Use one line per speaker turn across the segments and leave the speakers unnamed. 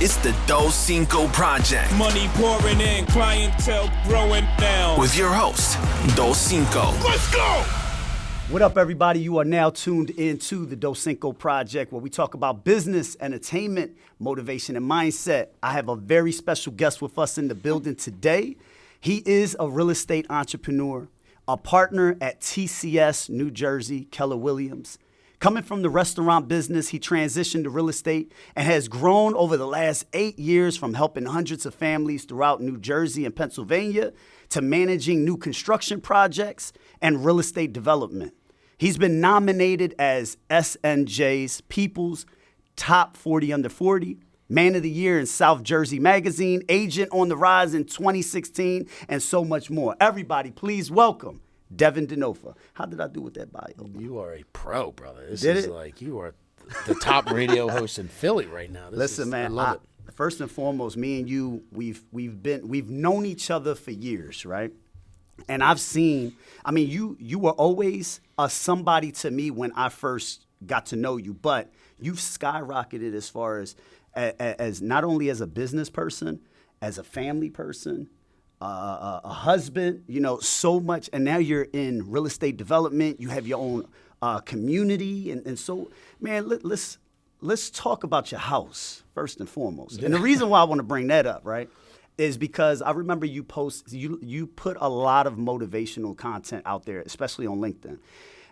It's the Doscinco Project.
Money pouring in, clientele growing down.
With your host, Doscinco.
Let's go!
What up, everybody? You are now tuned into the Doscinco Project, where we talk about business, entertainment, motivation, and mindset. I have a very special guest with us in the building today. He is a real estate entrepreneur, a partner at TCS New Jersey, Keller Williams. Coming from the restaurant business, he transitioned to real estate and has grown over the last 8 years from helping hundreds of families throughout New Jersey and Pennsylvania to managing new construction projects and real estate development. He's been nominated as SNJ's People's Top 40 Under 40, Man of the Year in South Jersey Magazine, Agent on the Rise in 2016, and so much more. Everybody, please welcome Devin Dinofa. How did I do with that bio?
You are a pro, brother. This
Did
is
it?
like you are the top radio host in Philly right now.
Listen, man,
I love it.
First and foremost, me and you, we've known each other for years, right? And I've seen, I mean, you were always a somebody to me when I first got to know you, but you've skyrocketed as far as not only as a business person, as a family person, a husband, you know, so much. And now you're in real estate development. You have your own community. And so, man, let's talk about your house first and foremost. And the reason why I want to bring that up, right, is because I remember you put a lot of motivational content out there, especially on LinkedIn.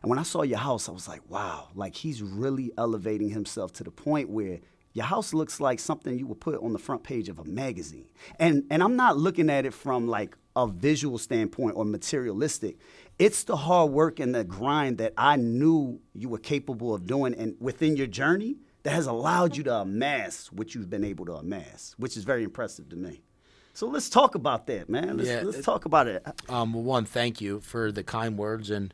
And when I saw your house, I was like, wow, like he's really elevating himself to the point where your house looks like something you would put on the front page of a magazine. And I'm not looking at it from like a visual standpoint or materialistic. It's the hard work and the grind that I knew you were capable of doing and within your journey that has allowed you to amass what you've been able to amass, which is very impressive to me. So let's talk about that, man. Let's talk about it.
Well, one, thank you for the kind words, and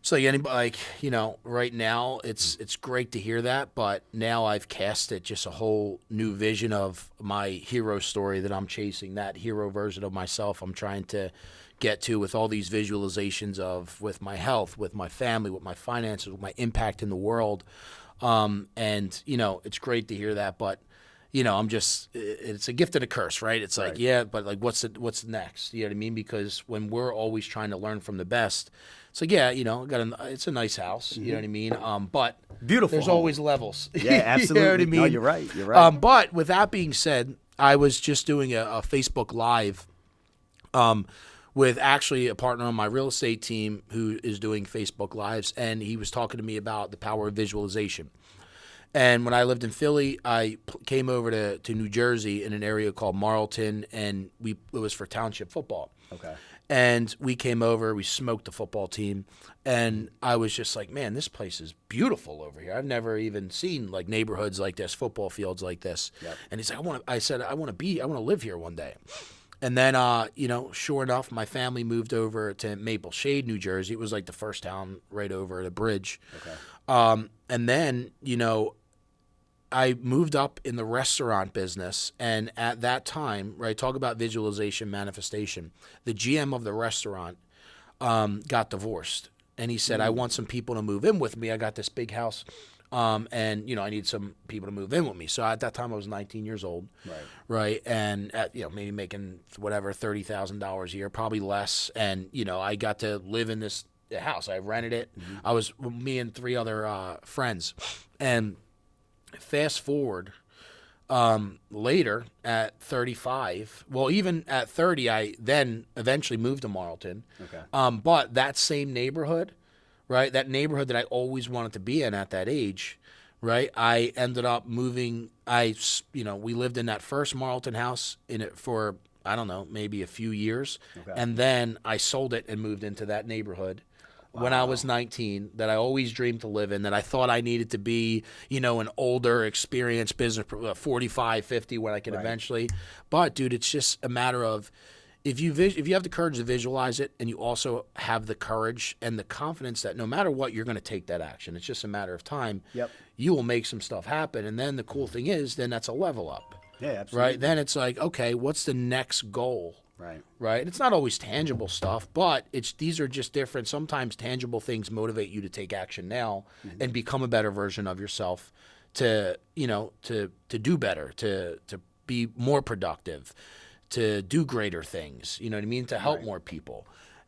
so anybody, like, you know, right now it's great to hear that, but now I've cast it just a whole new vision of my hero story that I'm chasing, that hero version of myself I'm trying to get to with all these visualizations of with my health, with my family, with my finances, with my impact in the world, and you know, it's great to hear that, but you know, it's a gift and a curse, right? It's like, yeah, but like, what's next? You know what I mean? Because when we're always trying to learn from the best, it's like, yeah, you know, it's a nice house, you know what I mean? But
beautiful.
There's always levels.
Yeah, absolutely.
You know what I mean?
No, you're right. You're right.
But with that being said, I was just doing a Facebook Live with actually a partner on my real estate team who is doing Facebook Lives, and he was talking to me about the power of visualization. And when I lived in Philly, I came over to New Jersey in an area called Marlton, and it was for township football.
Okay.
And we came over, we smoked the football team, and I was just like, man, this place is beautiful over here. I've never even seen like neighborhoods like this, football fields like this. Yep. And he's like, I want to live here one day. And then, you know, sure enough, my family moved over to Maple Shade, New Jersey. It was like the first town right over the bridge. Okay. And then, you know, I moved up in the restaurant business, and at that time, right, talk about visualization, manifestation, the GM of the restaurant got divorced, and he said, I want some people to move in with me. I got this big house, and, you know, I need some people to move in with me. So at that time, I was 19 years old, right, and, you know, maybe making whatever, $30,000 a year, probably less, and, you know, I got to live in this house. I rented it. I was me and 3 other friends, and fast forward later at 35, well, even at 30, I then eventually moved to Marlton. Okay. But that same neighborhood, right, that neighborhood that I always wanted to be in at that age, right, I ended up moving. You know, we lived in that first Marlton house in it for, I don't know, maybe a few years. Okay. And then I sold it and moved into that neighborhood. When I was 19, that I always dreamed to live in, that I thought I needed to be, you know, an older, experienced business, 45, 50, when I could eventually. But, dude, it's just a matter of if you have the courage to visualize it, and you also have the courage and the confidence that no matter what, you're going to take that action. It's just a matter of time. Yep. You will make some stuff happen. And then the cool thing is, then that's a level up. Yeah, absolutely. Right? Then it's like, okay, what's the next goal? Right. It's not always tangible stuff, but these are just different. Sometimes tangible things motivate you to take action now and become a better version of yourself to do better, to be more productive, to do greater things, you know what I mean, to help more people.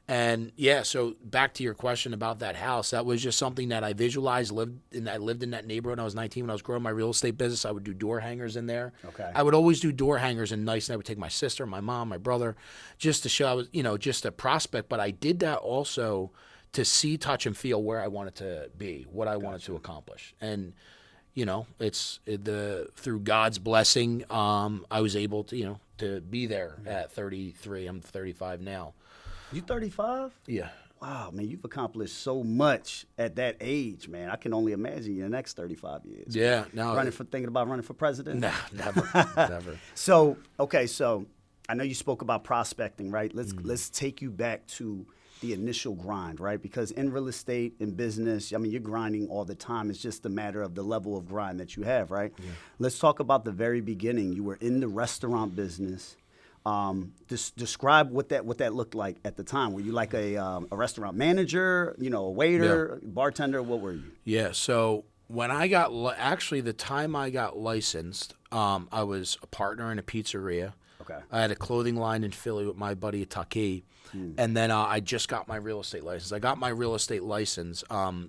And yeah, so back to your question about that house, that was just something that I visualized. I lived in that neighborhood when I was 19. When I was growing my real estate business, I would do door hangers in there.
Okay.
I would always do door hangers and nice, and I would take my sister, my mom, my brother, just to show I was, just a prospect. But I did that also to see, touch, and feel where I wanted to be, what I wanted to accomplish. And it's through God's blessing, I was able to be there at 33. I'm 35 now.
You 35?
Yeah.
Wow, man, you've accomplished so much at that age, man. I can only imagine your next 35 years.
Yeah. No.
Thinking about running for president?
No, never, never.
So I know you spoke about prospecting, right? Let's take you back to the initial grind, right? Because in real estate, in business, I mean, you're grinding all the time. It's just a matter of the level of grind that you have, right? Yeah. Let's talk about the very beginning. You were in the restaurant business. Describe what that looked like at the time. Were you like a restaurant manager, a waiter, bartender? What were you? Yeah. So when I got the time I got licensed, I was a partner in a pizzeria. Okay. I had a clothing line in Philly with my buddy Taki, and then I just got my real estate license. I got my real estate license. I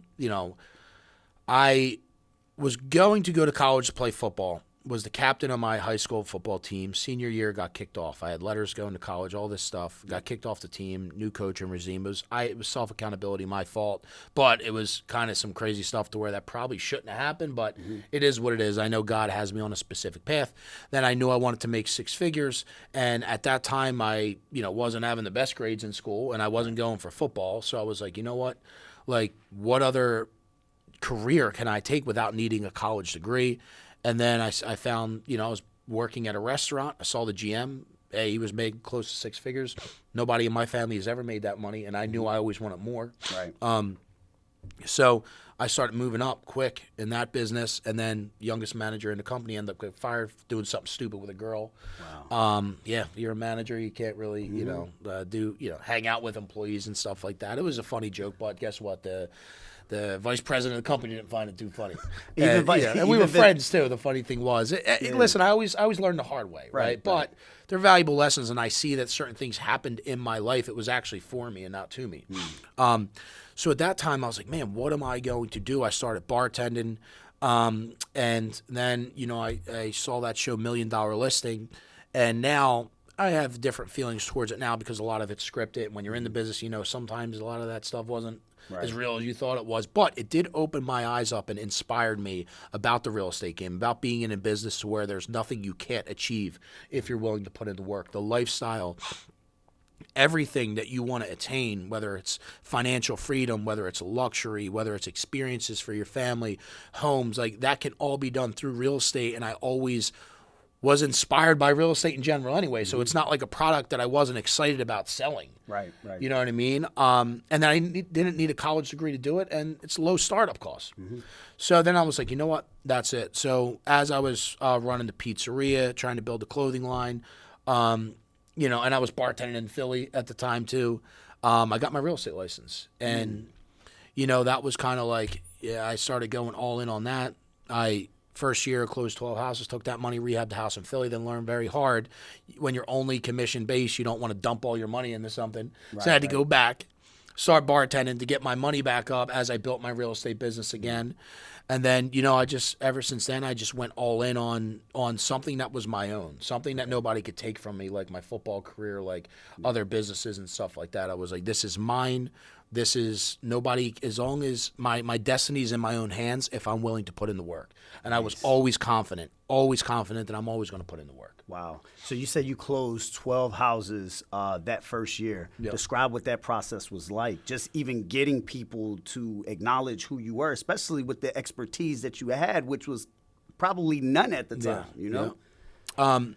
was going to go to college to play football. Was the captain of my high school football team. Senior year, got kicked off. I had letters going to college, all this stuff. Got kicked off the team, new coach and regime. It was self-accountability, my fault. But it was kind of some crazy stuff to where that probably shouldn't have happened, but it is what it is. I know God has me on a specific path. Then I knew I wanted to make six figures, and at that time I wasn't having the best grades in school, and I wasn't going for football. So I was like, you know what? Like, what other career can I take without needing a college degree? And then I found, I was working at a restaurant. I saw the GM. Hey, he was making close to six figures. Nobody in my family has ever made that money, and I knew I always wanted more. Right. So I started moving up quick in that business, and then youngest manager in the company ended up getting fired for doing something stupid with a girl. Wow. Yeah, you're a manager. You can't really, hang out with employees and stuff like that. It was a funny joke, but guess what? The vice president of the company didn't find it too funny. And we were friends too. The funny thing was, listen, I always learned the hard way, right? But they're valuable lessons, and I see that certain things happened in my life. It was actually for me and not to me. So at that time, I was like, man, what am I going to do? I started bartending, and then I saw that show $1 Million Listing, and now I have different feelings towards it now because a lot of it's scripted. When you're in the business, sometimes a lot of that stuff wasn't as real as you thought it was. But it did open my eyes up and inspired me about the real estate game, about being in a business to where there's nothing you can't achieve if you're willing to put in the work. The lifestyle, everything that you want to attain, whether it's financial freedom, whether it's luxury, whether it's experiences for your family, homes, like that can all be done through real estate. And I always was inspired by real estate in general anyway. So it's not like a product that I wasn't excited about selling. Right. You know what I mean? And then I didn't need a college degree to do it, and it's low startup costs. So then I was like, you know what? That's it. So as I was running the pizzeria, trying to build a clothing line, and I was bartending in Philly at the time too, I got my real estate license. And, that was kind of like, I started going all in on that. First year, closed 12 houses, took that money, rehabbed the house in Philly, then learned very hard. When you're only commission-based, you don't want to dump all your money into something. So I had to go back, start bartending to get my money back up as I built my real estate business again. And then, ever since then, I just went all in on something that was my own, something that nobody could take from me, like my football career, like other businesses and stuff like that. I was like, this is mine. This is nobody, as long as my destiny is in my own hands, if I'm willing to put in the work. And I was always confident that I'm always going to put in the work. Wow. So you said you closed 12 houses that first year. Yep. Describe what that process was like, just even getting people to acknowledge who you were, especially with the expertise that you had, which was probably none at the time,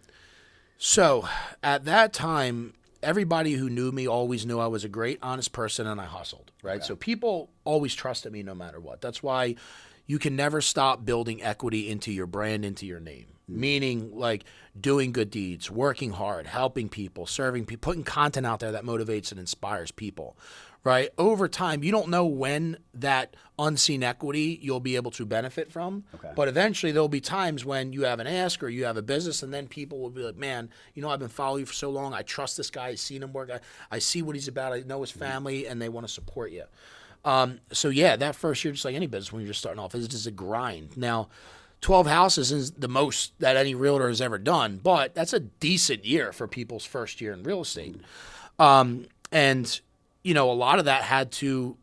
So at that time, everybody who knew me always knew I was a great, honest person, and I hustled, right? Okay. So people always trusted me no matter what. That's why you can never stop building equity into your brand, into your name. Meaning, like, doing good deeds, working hard, helping people, serving people, putting content out there that motivates and inspires people, right? Over time, you don't know when that unseen equity you'll be able to benefit from.
Okay.
But eventually there'll be times when you have an ask or you have a business, and then people will be like, man, I've been following you for so long. I trust this guy. I've seen him work. I see what he's about. I know his family, and they want to support you. So yeah, that first year, just like any business when you're just starting off, it's just a grind. Now, 12 houses is the most that any realtor has ever done, but that's a decent year for people's first year in real estate. And, a lot of that had to,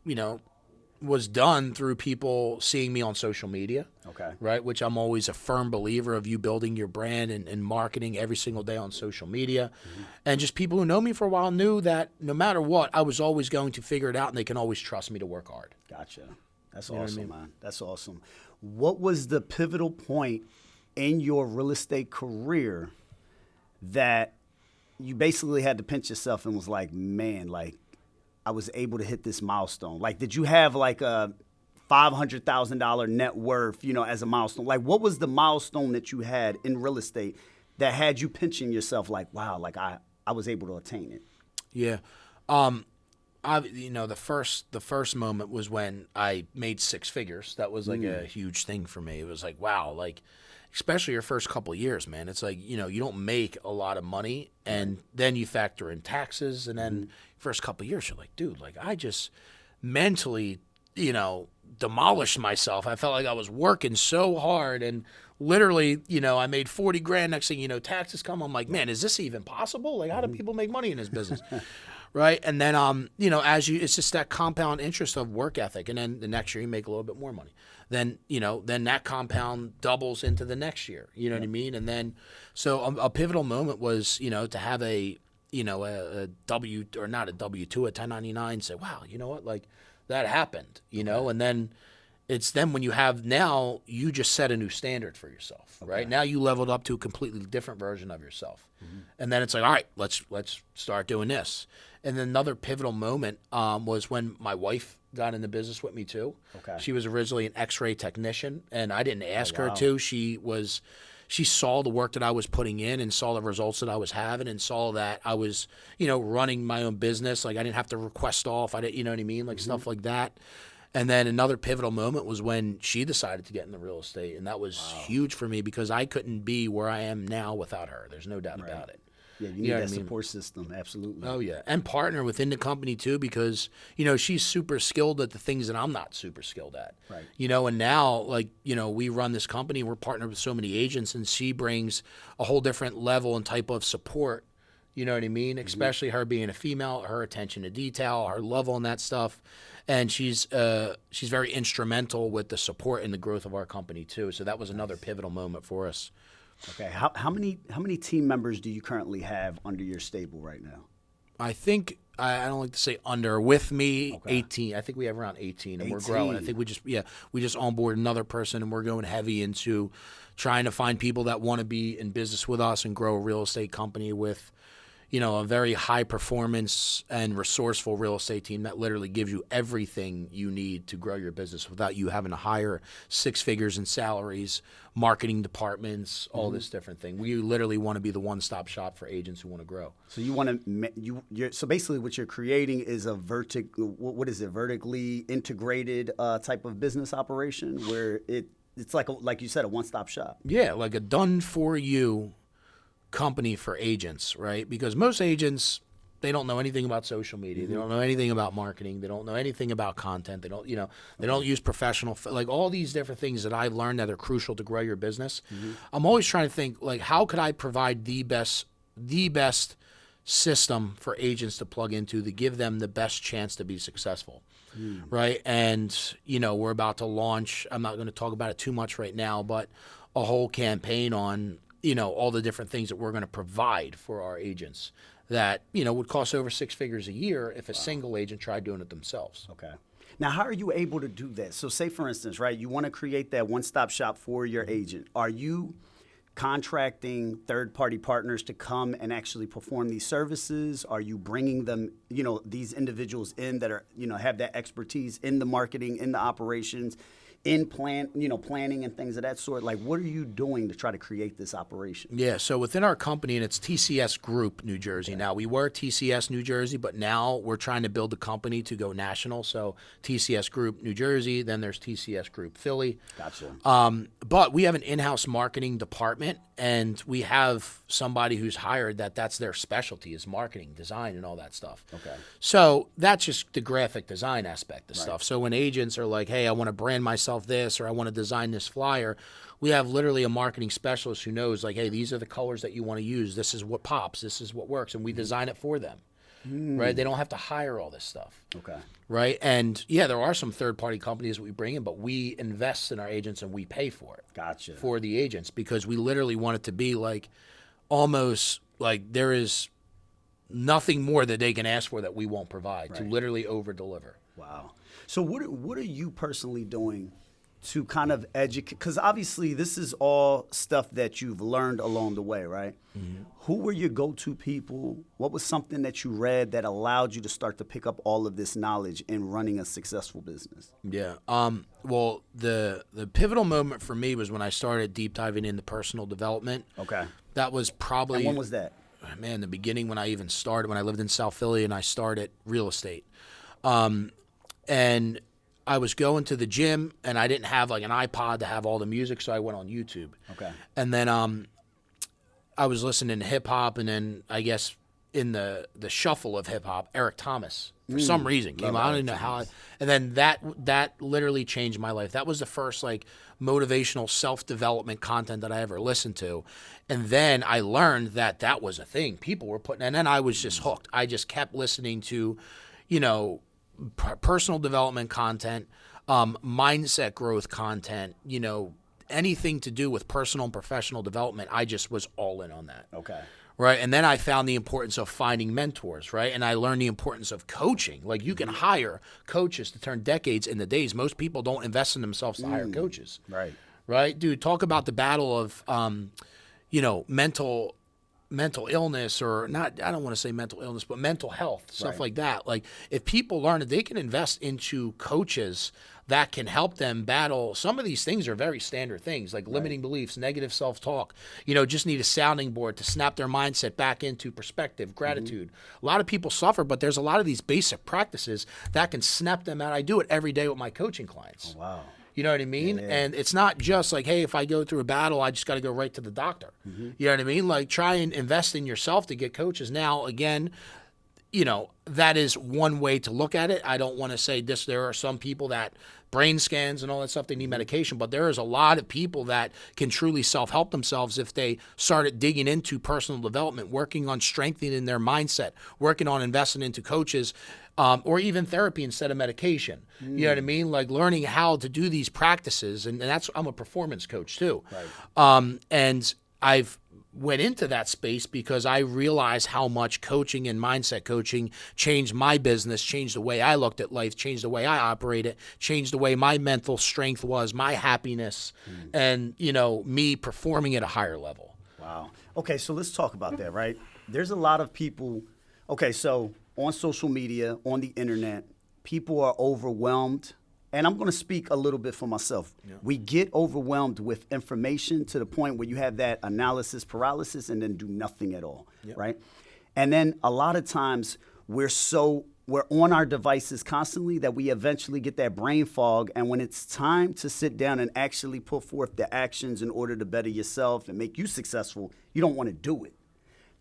was done through people seeing me on social media.
Okay.
Right. Which I'm always a firm believer of, you building your brand and marketing every single day on social media. And just people who know me for a while knew that no matter what, I was always going to figure it out, and they can always trust me to work hard.
Gotcha. That's awesome, man. That's awesome. What was the pivotal point in your real estate career that you basically had to pinch yourself and was like, man, like, I was able to hit this milestone? Like, did you have like a $500,000 net worth, as a milestone? Like, what was the milestone that you had in real estate that had you pinching yourself like, wow, like I was able to attain it?
Yeah. The first moment was when I made six figures. That was like a huge thing for me. It was like, wow, like, especially your first couple of years, man. It's like, you don't make a lot of money, and then you factor in taxes, and then first couple of years, you're like, dude, like, I just mentally, demolished myself. I felt like I was working so hard, and literally, I made 40 grand. Next thing taxes come. I'm like, man, is this even possible? Like, how do people make money in this business? Right. And then, it's just that compound interest of work ethic. And then the next year you make a little bit more money. Then, then that compound doubles into the next year. You know what I mean? And then, so a pivotal moment was, to have a W, or not a W-2, a 1099, say, wow, you know what? Like, that happened, and then it's then when you have, now you just set a new standard for yourself, right? Now you leveled up to a completely different version of yourself. And then it's like, all right, let's start doing this. And then another pivotal moment was when my wife got in the business with me too.
Okay.
She was originally an X-ray technician, and I didn't ask her to. She saw the work that I was putting in and saw the results that I was having, and saw that I was, running my own business. Like, I didn't have to request off. I didn't, you know what I mean? Like, stuff like that. And then another pivotal moment was when she decided to get into real estate. And that was huge for me, because I couldn't be where I am now without her. There's no doubt about it.
Yeah, you need that support system. Absolutely.
Oh, yeah. And partner within the company, too, because, she's super skilled at the things that I'm not super skilled at.
Right.
And now, like, we run this company. We're partnered with so many agents, and she brings a whole different level and type of support. You know what I mean? Especially her being a female, her attention to detail, her level and that stuff. And she's very instrumental with the support and the growth of our company, too. So that was another pivotal moment for us.
Okay. How many team members do you currently have under your stable right now?
I think, I don't like to say under, with me, 18. I think we have around 18, and 18. We're growing. I think we just onboard another person, and we're going heavy into trying to find people that want to be in business with us and grow a real estate company with, a very high performance and resourceful real estate team that literally gives you everything you need to grow your business without you having to hire six figures in salaries, marketing departments, all this different thing. We literally want to be the one-stop shop for agents who want to grow.
So you want to, so basically what you're creating is a vertically integrated type of business operation where it's like you said, a one-stop shop.
Yeah, like a done-for-you company for agents, right? Because most agents, they don't know anything about social media. They don't know anything about marketing. They don't know anything about content. They don't, they don't use professional, like all these different things that I've learned that are crucial to grow your business. I'm always trying to think, like, how could I provide the best system for agents to plug into to give them the best chance to be successful, right? And, we're about to launch, I'm not going to talk about it too much right now, but a whole campaign on, all the different things that we're going to provide for our agents that, would cost over six figures a year if a single agent tried doing it themselves.
Okay. Now, how are you able to do that? So say, for instance, right, you want to create that one-stop shop for your agent. Are you contracting third-party partners to come and actually perform these services? Are you bringing them, these individuals in that are, have that expertise in the marketing, in the operations? in planning and things of that sort? Like, what are you doing to try to create this operation?
Yeah, so within our company, and it's TCS Group New Jersey. Now, we were TCS New Jersey, but now we're trying to build the company to go national. So TCS Group New Jersey, then there's TCS Group Philly.
Gotcha.
But we have an in-house marketing department, and we have somebody who's hired that's their specialty is marketing, design, and all that stuff.
Okay.
So that's just the graphic design aspect of stuff. So when agents are like, hey, I want to brand myself this, or I want to design this flyer, we have literally a marketing specialist who knows, like, hey, these are the colors that you want to use. This is what pops. This is what works. And we design it for them, right? They don't have to hire all this stuff.
Okay.
Right? And, yeah, there are some third-party companies that we bring in, but we invest in our agents and we pay for it.
Gotcha.
For the agents, because we literally want it to be like almost like there is nothing more that they can ask for that we won't provide, to literally over-deliver.
Wow. So what are you personally doing to kind of educate? Because obviously this is all stuff that you've learned along the way, right? Mm-hmm. Who were your go-to people? What was something that you read that allowed you to start to pick up all of this knowledge in running a successful business?
Yeah. Well, the pivotal moment for me was when I started deep diving into personal development.
Okay.
That was probably...
And when was that?
Man, the beginning when I even started, when I lived in South Philly and I started real estate. And I was going to the gym and I didn't have like an iPod to have all the music, so I went on YouTube.
Okay.
And then I was listening to hip hop, and then I guess in the shuffle of hip hop, Eric Thomas for some reason came out. I don't know how. And then that literally changed my life. That was the first like motivational self-development content that I ever listened to. And then I learned that was a thing people were putting, and then I was just hooked. I just kept listening to, personal development content, mindset growth content, anything to do with personal and professional development. I just was all in on that.
Okay.
Right. And then I found the importance of finding mentors, right? And I learned the importance of coaching. Like, you can hire coaches to turn decades into days. Most people don't invest in themselves to hire coaches.
Right.
Right. Dude, talk about the battle of, mental illness, or not, I don't want to say mental illness, but mental health, stuff like that. Like, if people learn that they can invest into coaches that can help them battle, some of these things are very standard things, like limiting beliefs, negative self-talk, just need a sounding board to snap their mindset back into perspective, gratitude. A lot of people suffer, but there's a lot of these basic practices that can snap them out. I do it every day with my coaching clients.
Oh, wow.
You know what I mean? Yeah. And it's not just like, hey, if I go through a battle, I just got to go right to the doctor. You know what I mean? Like, try and invest in yourself to get coaches. Now, again, that is one way to look at it. I don't want to say this. There are some people that brain scans and all that stuff, they need medication, but there is a lot of people that can truly self-help themselves if they started digging into personal development, working on strengthening their mindset, working on investing into coaches, or even therapy instead of medication. You know what I mean? Like, learning how to do these practices, and I'm a performance coach too. Right. And I've went into that space because I realized how much coaching and mindset coaching changed my business, changed the way I looked at life, changed the way I operated, changed the way my mental strength was, my happiness, and, me performing at a higher level.
Wow. Okay, so let's talk about that, right? There's a lot of people, so on social media, on the internet, people are overwhelmed. And I'm going to speak a little bit for myself. Yeah. We get overwhelmed with information to the point where you have that analysis paralysis and then do nothing at all, right? And then a lot of times we're on our devices constantly that we eventually get that brain fog. And when it's time to sit down and actually put forth the actions in order to better yourself and make you successful, you don't want to do it.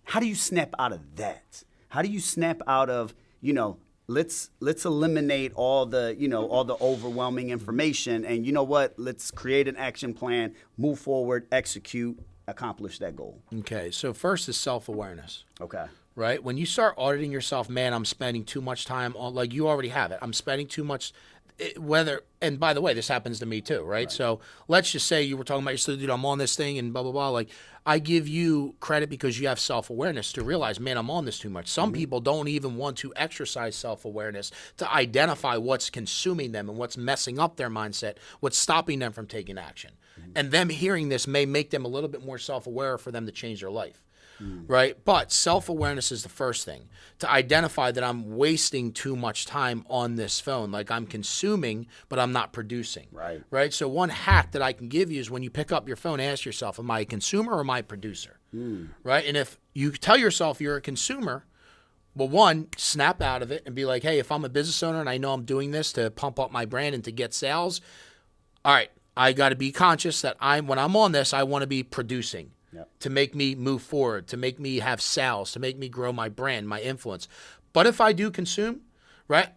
How do you snap out of that? How do you snap out of, let's eliminate all the overwhelming information, and you know what? Let's create an action plan, move forward, execute, accomplish that goal.
Okay, so first is self-awareness.
Okay.
Right? When you start auditing yourself, man, I'm spending too much time on, like, you already have it. I'm spending too much, and by the way, this happens to me too, right? So let's just say you were talking about yourself, dude, I'm on this thing and blah, blah, blah. Like, I give you credit because you have self-awareness to realize, man, I'm on this too much. Some people don't even want to exercise self-awareness to identify what's consuming them and what's messing up their mindset, what's stopping them from taking action. And them hearing this may make them a little bit more self-aware for them to change their life. Right? But self-awareness is the first thing. To identify that I'm wasting too much time on this phone. Like I'm consuming, but I'm not producing. Right? So one hack that I can give you is when you pick up your phone, ask yourself, am I a consumer or am I a producer? Right? And if you tell yourself you're a consumer, well, one, snap out of it and be like, hey, if I'm a business owner and I know I'm doing this to pump up my brand and to get sales, all right, I got to be conscious that when I'm on this, I want to be producing. To make me move forward, to make me have sales, to make me grow my brand, my influence. But if I do consume, right,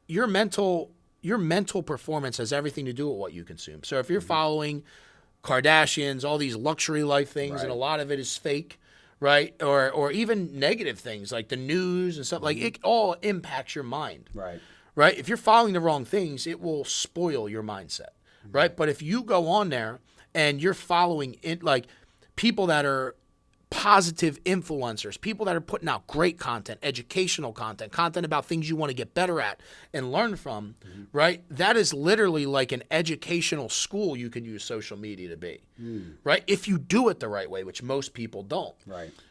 your mental performance has everything to do with what you consume. So if you're following Kardashians, all these luxury life things, and a lot of it is fake, right, or even negative things like the news and stuff, like it all impacts your mind. Right? If you're following the wrong things, it will spoil your mindset, right? But if you go on there and you're following it, like people that are positive influencers, people that are putting out great content, educational content about things you want to get better at and learn from, right? That is literally like an educational school you can use social media to be, right? If you do it the right way, which most people don't.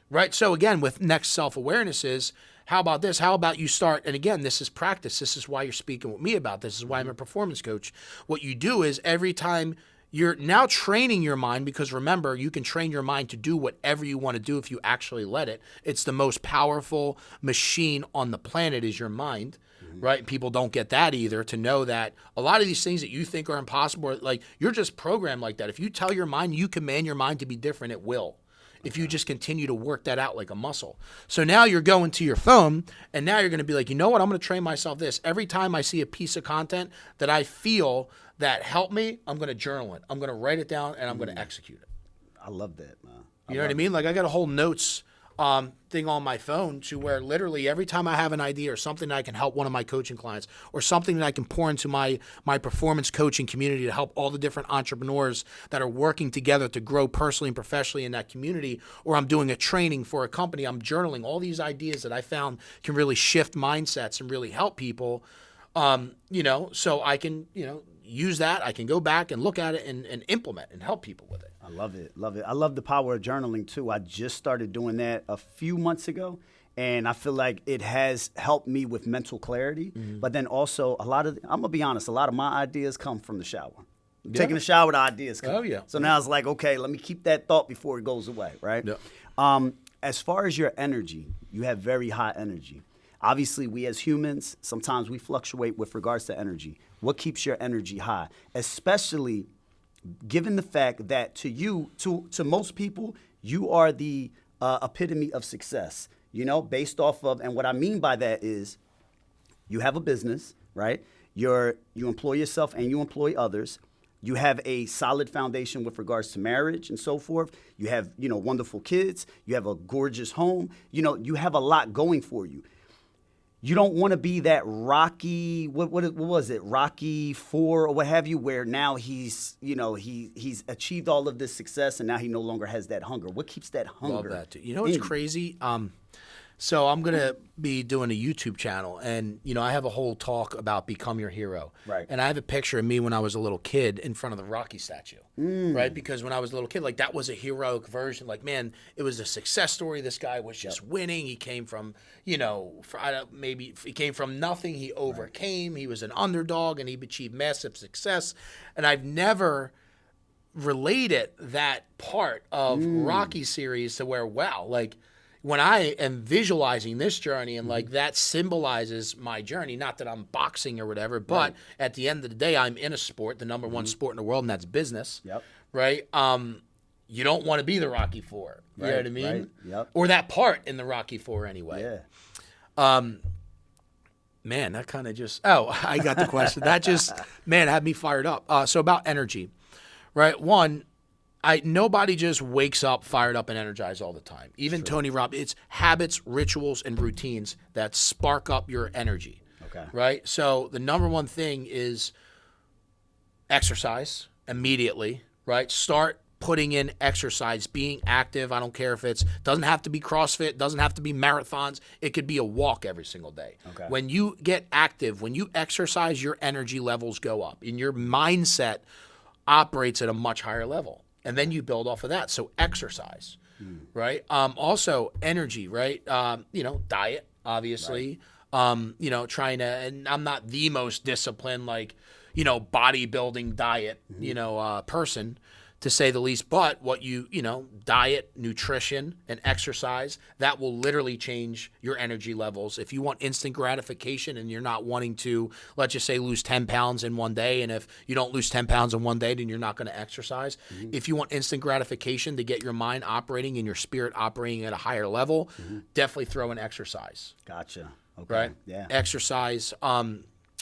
Right? So again, with next self-awareness is, how about this? How about you start, and again, this is practice. This is why you're speaking with me about this. This is why I'm a performance coach. What you do is every time you're now training your mind, because remember, you can train your mind to do whatever you want to do if you actually let it. It's the most powerful machine on the planet is your mind, right? People don't get that either, to know that a lot of these things that you think are impossible, like you're just programmed like that. If you tell your mind, you command your mind to be different, it will. If you just continue to work that out like a muscle. So now you're going to your phone, and now you're going to be like, you know what? I'm going to train myself this. Every time I see a piece of content that I feel that helped me, I'm going to journal it. I'm going to write it down, and I'm going to execute it.
I love that, man.
You know what I mean? Like I got a whole notes thing on my phone to where literally every time I have an idea or something that I can help one of my coaching clients or something that I can pour into my performance coaching community to help all the different entrepreneurs that are working together to grow personally and professionally in that community, or I'm doing a training for a company, I'm journaling all these ideas that I found can really shift mindsets and really help people, so I can, use that. I can go back and look at it and implement and help people with it.
I love it. Love it. I love the power of journaling too. I just started doing that a few months ago, and I feel like it has helped me with mental clarity. But then also I'm going to be honest, a lot of my ideas come from the shower. Taking a shower, the ideas come.
Oh, yeah.
So now it's like, okay, let me keep that thought before it goes away, right? As far as your energy, you have very high energy. Obviously, we as humans, sometimes we fluctuate with regards to energy. What keeps your energy high? Especially given the fact that to most people, you are the epitome of success, based off of, and what I mean by that is you have a business, right? You employ yourself and you employ others. You have a solid foundation with regards to marriage and so forth. You have, wonderful kids. You have a gorgeous home. You have a lot going for you. You don't want to be that Rocky, what was it, Rocky 4 or what have you, where now he's achieved all of this success and now he no longer has that hunger. What keeps that hunger?
Love that, too. You know what's crazy? So I'm going to be doing a YouTube channel, and, I have a whole talk about become your hero.
Right.
And I have a picture of me when I was a little kid in front of the Rocky statue, right? Because when I was a little kid, like, that was a heroic version. Like, man, it was a success story. This guy was just winning. He came from, he came from nothing. He overcame. Right. He was an underdog, and he achieved massive success. And I've never related that part of Rocky series to where, wow, like, when I am visualizing this journey and like that symbolizes my journey, not that I'm boxing or whatever, but at the end of the day, I'm in a sport, the number one sport in the world, and that's business. Right? You don't want to be the Rocky Four. You know what I mean? Or that part in the Rocky Four anyway. Man, that kind of just, I got the question. That just, had me fired up. So about energy, right? One, nobody just wakes up fired up and energized all the time. Even Tony Robbins, it's habits, rituals, and routines that spark up your energy. Okay. Right? So the number one thing is exercise immediately, right? Start putting in exercise, being active. I don't care if doesn't have to be CrossFit, doesn't have to be marathons. It could be a walk every single day. Okay. When you get active, when you exercise, your energy levels go up and your mindset operates at a much higher level. And then you build off of that. So exercise, right? Also energy, right? Diet, obviously. Right. Trying to, and I'm not the most disciplined, bodybuilding diet, person, to say the least. But what diet, nutrition, and exercise, that will literally change your energy levels. If you want instant gratification and you're not wanting to, let's just say, lose 10 pounds in one day, and if you don't lose 10 pounds in one day, then you're not going to exercise. If you want instant gratification to get your mind operating and your spirit operating at a higher level, definitely throw in exercise.
Gotcha. Okay.
Right?
Yeah.
Exercise.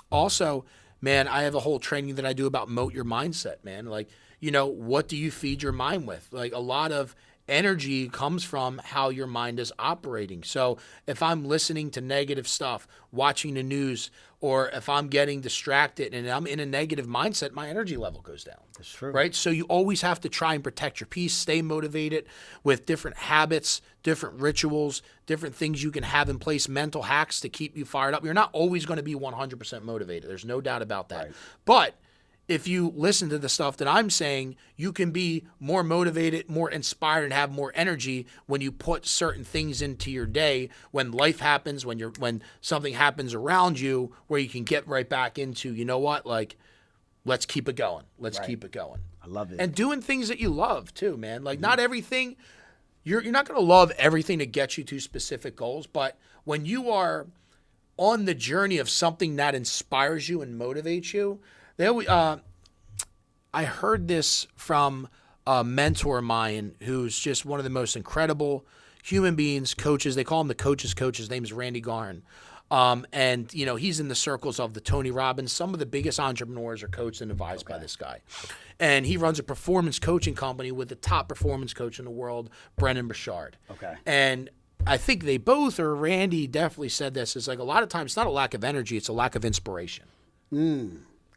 Also, man, I have a whole training that I do about moat your mindset, man. What do you feed your mind with? Like, a lot of energy comes from how your mind is operating. So if I'm listening to negative stuff, watching the news, or if I'm getting distracted and I'm in a negative mindset, my energy level goes down.
That's true.
Right? So you always have to try and protect your peace, stay motivated with different habits, different rituals, different things you can have in place, mental hacks to keep you fired up. You're not always going to be 100% motivated. There's no doubt about that.
Right.
But if you listen to the stuff that I'm saying, you can be more motivated, more inspired, and have more energy when you put certain things into your day, when life happens, when something happens around you, where you can get right back into, let's keep it going. Let's keep it going.
I love it.
And doing things that you love too, man. Not everything, you're not going to love everything to get you to specific goals, but when you are on the journey of something that inspires you and motivates you, I heard this from a mentor of mine who's just one of the most incredible human beings, coaches. They call him the coach's coach. His name is Randy Garn. And he's in the circles of the Tony Robbins. Some of the biggest entrepreneurs are coached and advised by this guy. And he runs a performance coaching company with the top performance coach in the world, Brennan Burchard.
Okay.
And I think they both, or Randy definitely said this, it's like a lot of times it's not a lack of energy, it's a lack of inspiration.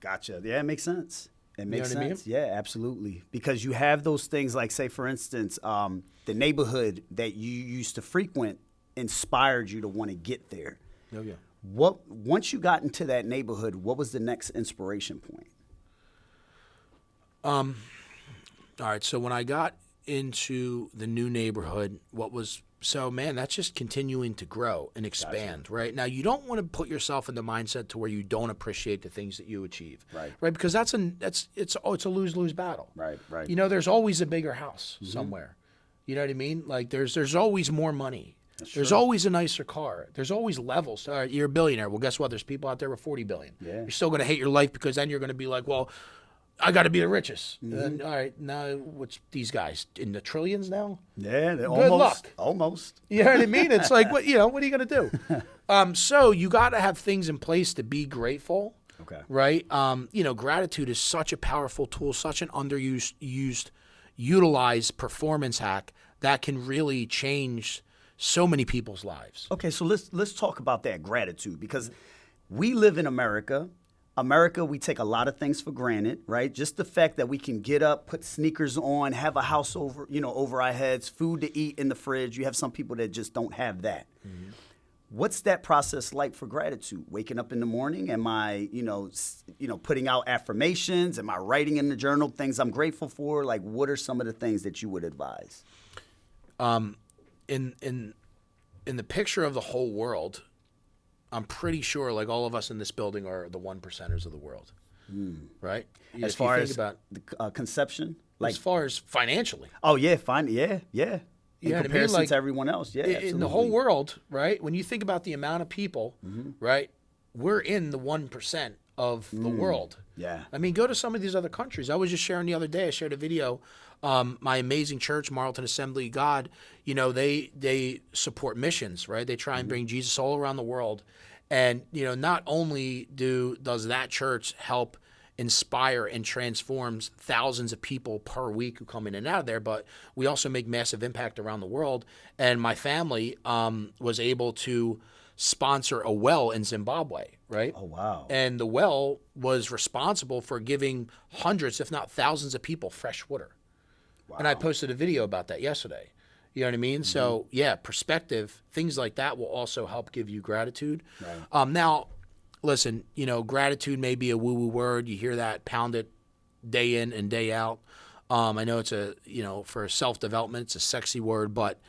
Gotcha. Yeah, it makes sense. It makes
know what I mean?
sense. Yeah, absolutely. Because you have those things like, say, for instance, the neighborhood that you used to frequent inspired you to want to get there.
Oh, yeah.
Once you got into that neighborhood, what was the next inspiration point?
All right. So when I got into the new neighborhood, that's just continuing to grow and expand, right? Now, you don't want to put yourself in the mindset to where you don't appreciate the things that you achieve, right? Because it's a lose-lose battle,
right.
There's always a bigger house somewhere, you know what I mean? Like there's always more money. There's always a nicer car. There's always levels. All right, you're a billionaire. Well, guess what? There's people out there with 40 billion.
Yeah.
You're still going to hate your life because then you're going to be like, well, I got to be the richest. And, all right, now what's these guys in the trillions now?
Yeah, they're
Good luck.
Almost.
You know what I mean? It's like, what are you going to do? So you got to have things in place to be grateful.
Okay.
Right? Gratitude is such a powerful tool, such an utilized performance hack that can really change so many people's lives.
Okay, so let's talk about that gratitude, because we live in America. We take a lot of things for granted, right? Just the fact that we can get up, put sneakers on, have a house over our heads, food to eat in the fridge. You have some people that just don't have that. Mm-hmm. What's that process like for gratitude? Waking up in the morning, am I, putting out affirmations? Am I writing in the journal things I'm grateful for? Like, what are some of the things that you would advise?
In the picture of the whole world, I'm pretty sure like all of us in this building are the 1%ers of the world, right?
As far as the conception?
As far as financially.
Oh, yeah, fine. Yeah. In
Yeah,
comparison to everyone else, yeah, absolutely.
In the whole world, right? When you think about the amount of people, right, we're in the 1% of the world.
Yeah.
I mean, go to some of these other countries. I was just sharing the other day, I shared a video, my amazing church, Marlton Assembly of God, they support missions, right? They try and bring Jesus all around the world. And, not only does that church help inspire and transforms thousands of people per week who come in and out of there, but we also make massive impact around the world. And my family was able to sponsor a well in Zimbabwe, right?
Oh, wow.
And the well was responsible for giving hundreds, if not thousands of people fresh water. Wow. And I posted a video about that yesterday. You know what I mean? Mm-hmm. So, yeah, perspective, things like that will also help give you gratitude. Right. Now, listen, gratitude may be a woo-woo word. You hear that pounded day in and day out. I know it's for self-development, it's a sexy word, but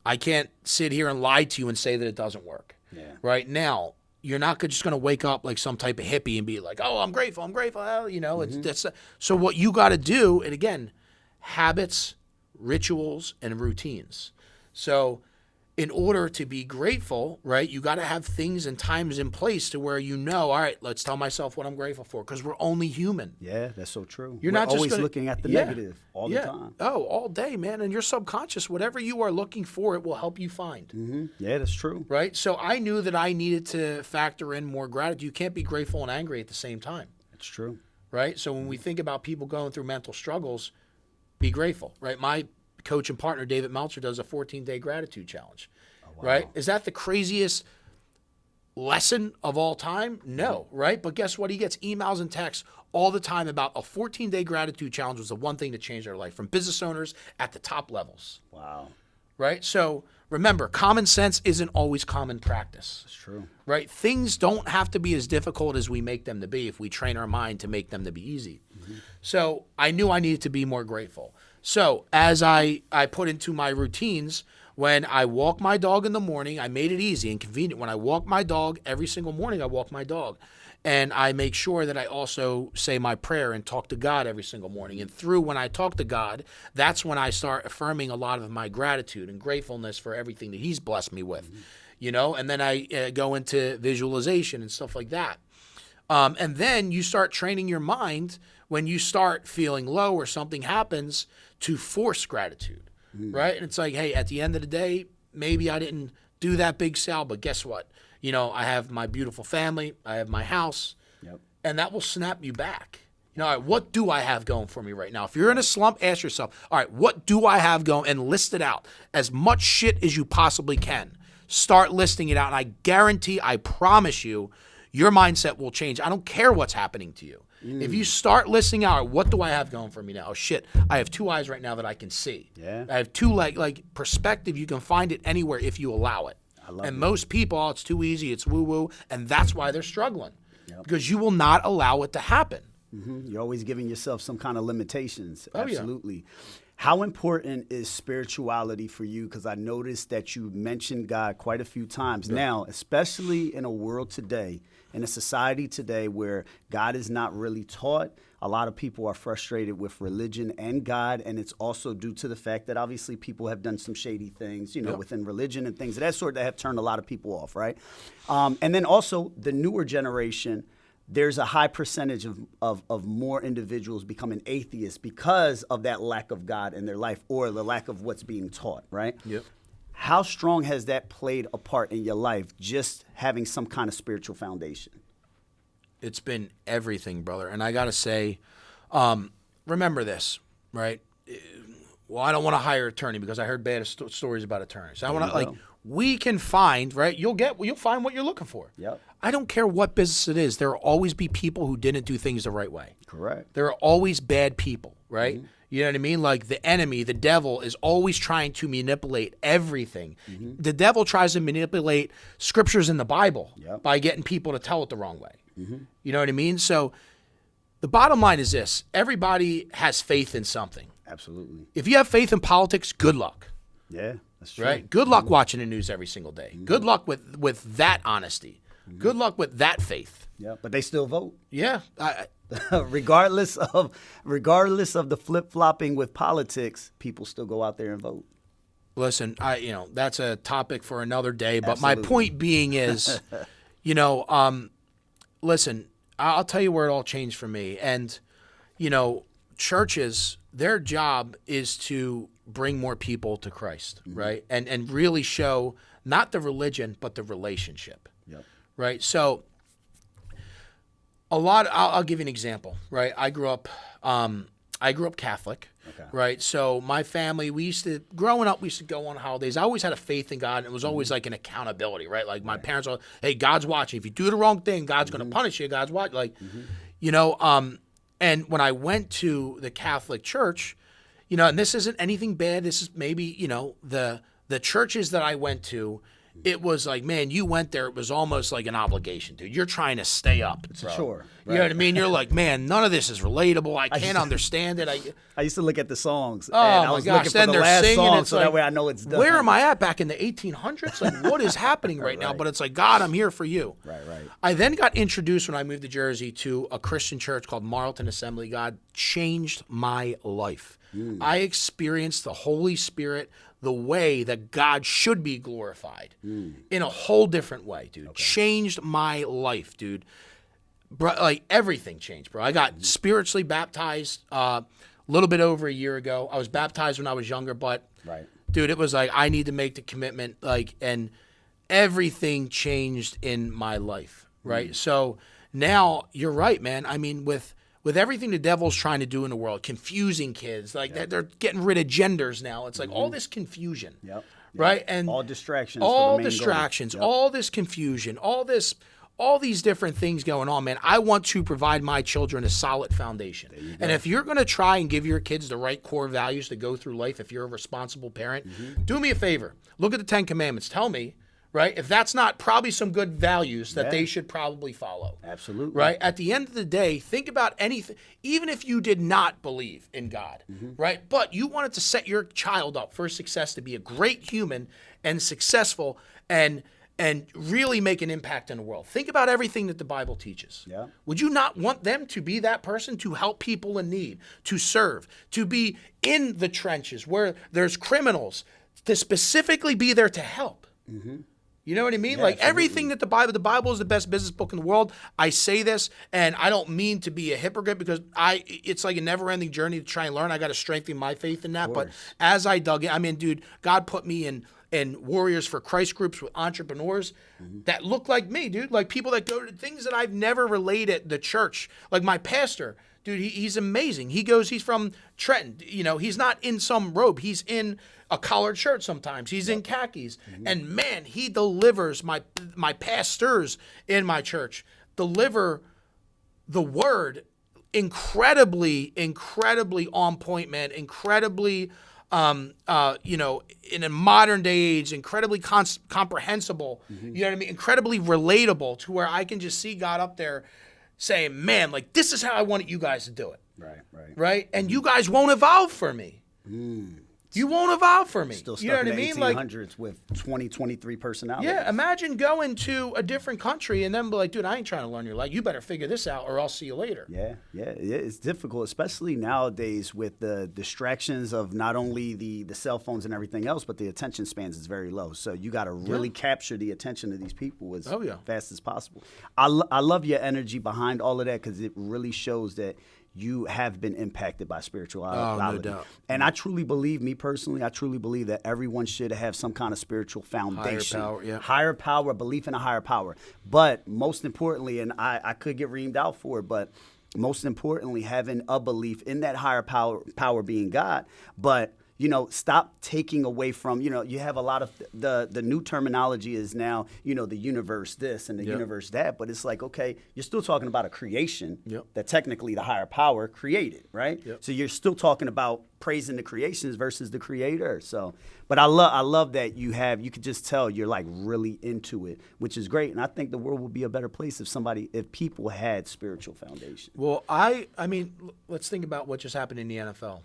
I can't sit here and lie to you and say that it doesn't work.
Yeah.
Right now, you're not just going to wake up like some type of hippie and be like, oh, I'm grateful. Well, so what you got to do, and again, habits, rituals, and routines. So in order to be grateful, right, you got to have things and times in place to where all right, let's tell myself what I'm grateful for, because we're only human.
Yeah, that's so true.
You're
We're
not just
always looking at the negative all the time.
Oh, all day, man. And your subconscious, whatever you are looking for, it will help you find.
Mm-hmm. Yeah, that's true.
Right? So I knew that I needed to factor in more gratitude. You can't be grateful and angry at the same time.
That's true.
Right? So when we think about people going through mental struggles, be grateful. Right? My coach and partner, David Meltzer, does a 14-day gratitude challenge. Wow. Right? Is that the craziest lesson of all time? No, right? But guess what? He gets emails and texts all the time about a 14-day gratitude challenge was the one thing that changed their life, from business owners at the top levels.
Wow.
Right? So remember, common sense isn't always common practice.
That's true.
Right? Things don't have to be as difficult as we make them to be if we train our mind to make them to be easy. Mm-hmm. So I knew I needed to be more grateful. So as I put into my routines, when I walk my dog in the morning, I made it easy and convenient. When I walk my dog, every single morning I walk my dog. And I make sure that I also say my prayer and talk to God every single morning. And when I talk to God, that's when I start affirming a lot of my gratitude and gratefulness for everything that he's blessed me with. Mm-hmm. And then I go into visualization and stuff like that. And then you start training your mind when you start feeling low or something happens to force gratitude. Right? And it's like, hey, at the end of the day, maybe I didn't do that big sale, but guess what? I have my beautiful family, I have my house, and that will snap you back. All right, what do I have going for me right now? If you're in a slump, ask yourself, all right, what do I have going? And list it out. As much shit as you possibly can. Start listing it out, and I guarantee, I promise you, your mindset will change. I don't care what's happening to you. If you start listing out, what do I have going for me now? Oh, shit, I have two eyes right now that I can see. Yeah. I have two, like perspective. You can find it anywhere if you allow it. I love it. Most people, it's too easy, it's woo-woo, and that's why they're struggling. Yep. Because you will not allow it to happen.
Mm-hmm. You're always giving yourself some kind of limitations. Oh, absolutely. Yeah. How important is spirituality for you? Because I noticed that you mentioned God quite a few times. Yeah. Now, especially in a world today, in a society today where God is not really taught, a lot of people are frustrated with religion and God, and it's also due to the fact that obviously people have done some shady things, within religion and things of that sort that have turned a lot of people off, right? And then also the newer generation, there's a high percentage of more individuals becoming atheists because of that lack of God in their life or the lack of what's being taught, right? Yep. How strong has that played a part in your life, just having some kind of spiritual foundation?
It's been everything, brother. And I got to say, remember this, right? Well, I don't want to hire an attorney because I heard bad stories about attorneys. I want to, we can find, right? You'll find what you're looking for. Yep. I don't care what business it is. There will always be people who didn't do things the right way. Correct. There are always bad people, right? Mm-hmm. You know what I mean? Like the enemy, the devil, is always trying to manipulate everything. Mm-hmm. The devil tries to manipulate scriptures in the Bible by getting people to tell it the wrong way. Mm-hmm. You know what I mean? So the bottom line is this. Everybody has faith in something. Absolutely. If you have faith in politics, good luck. Yeah, that's true. Right? Good luck watching the news every single day. Mm-hmm. Good luck with that honesty. Mm-hmm. Good luck with that faith. Yeah, but they still vote. Yeah. regardless of the flip-flopping with politics, people still go out there and vote. Listen, that's a topic for another day, but Absolutely. My point being is, listen, I'll tell you where it all changed for me. And, churches, their job is to bring more people to Christ, mm-hmm. right? And really show not the religion, but the relationship, yep. right? So I'll give you an example, right? I grew up Catholic, okay. right? So my family, growing up, we used to go on holidays. I always had a faith in God, and it was always like an accountability, right? Like my parents were, hey, God's watching. If you do the wrong thing, God's mm-hmm. going to punish you. God's watching. Like, mm-hmm. And when I went to the Catholic Church, and this isn't anything bad. This is maybe, the churches that I went to it was like, man, you went there. It was almost like an obligation, dude. You're trying to stay up. It's
a chore.
You know what I mean? You're like, man, none of this is relatable. I can't understand it.
I used to look at the songs.
Oh,
and I
my
was
gosh.
looking for
Then
the
they're
last
singing.
song
It's
so
like,
that way I know it's done.
where am I at back in the 1800s? Like, what is happening right now? But it's like, God, I'm here for you.
Right.
I then got introduced when I moved to Jersey to a Christian church called Marlton Assembly. God changed my life. I experienced the Holy Spirit the way that God should be glorified in a whole different way, dude. Changed my life, dude. Bro, like everything changed, bro. I got spiritually baptized a little bit over a year ago. I was baptized when I was younger, but dude, it was like I need to make the commitment, like, and everything changed in my life, right? So now you're right, man. I mean, with everything the devil's trying to do in the world, confusing kids, like they're getting rid of genders now. It's like all this confusion, right? And
all distractions.
all
for the main
distractions,
goal.
all this confusion, all these different things going on, man. I want to provide my children a solid foundation. And if you're going to try and give your kids the right core values to go through life, if you're a responsible parent, do me a favor. Look at the 10 Commandments. Tell me, right, if that's not probably some good values that they should probably follow.
Absolutely.
Right? At the end of the day, think about anything, even if you did not believe in God, right? But you wanted to set your child up for success, to be a great human and successful and really make an impact in the world. Think about everything that the Bible teaches.
Yeah.
Would you not want them to be that person, to help people in need, to serve, to be in the trenches where there's criminals, to specifically be there to help? You know what I mean?
Yeah,
like
absolutely.
everything that the Bible is the best business book in the world. I say this, and I don't mean to be a hypocrite, because it's like a never-ending journey to try and learn. I got to strengthen my faith in that. But as I dug in, I mean, dude, God put me in Warriors for Christ groups with entrepreneurs that look like me, dude. Like people that go to things that I've never related the church. Like my pastor, dude, he's amazing. He's from Trenton. You know, he's not in some robe. He's in a collared shirt sometimes. He's in khakis. And man, he delivers, my pastors in my church deliver the word incredibly on point, man. Incredibly, in a modern day age, incredibly comprehensible. You know what I mean? Incredibly relatable, to where I can just see God up there saying, man, like, this is how I wanted you guys to do it. Right? And you guys won't evolve for me. You won't evolve for me.
Still stuck
you know what
in
I
the
mean?
1800s with 23 personalities.
Yeah, imagine going to a different country and then be like, dude, I ain't trying to learn your life. You better figure this out or I'll see you later.
Yeah, it's difficult, especially nowadays with the distractions of not only the cell phones and everything else, but the attention spans is very low. So you got to really capture the attention of these people as fast as possible. I love your energy behind all of that, because it really shows that you have been impacted by spirituality.
Oh, no doubt.
And I truly believe, me personally, that everyone should have some kind of spiritual foundation.
Higher power, yeah.
Higher power, belief in a higher power. But most importantly, and I could get reamed out for it, but most importantly, having a belief in that higher power being God. But stop taking away from, you have a lot of the new terminology is now, the universe this and the universe that. But it's like, okay, you're still talking about a creation that technically the higher power created, right? So you're still talking about praising the creations versus the creator. So, but I love that you could just tell you're like really into it, which is great. And I think the world would be a better place if people had spiritual foundation.
Well, I mean, let's think about what just happened in the NFL,